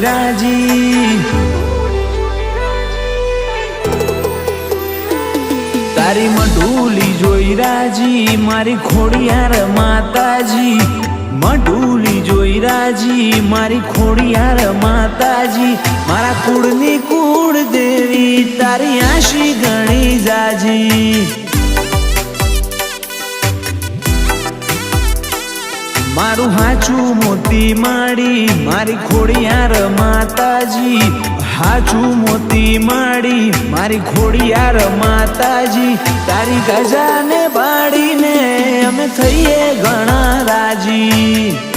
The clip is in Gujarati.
રાજી, તારી મઢુલી જોઈ રાજી, મારી ખોડિયાર માતાજી, મઢુલી જોઈ રાજી, મારી ખોડિયાર માતાજી, મારા કુળની કુળ દેવી, તારી આશી ઘણી જાજી। મારું હાચું મોતી માડી, મારી ખોડિયાર માતાજી, હાચું મોતી માડી, મારી ખોડિયાર માતાજી, તારી ગજાને બાળીને અમે થઈએ ઘણા રાજી।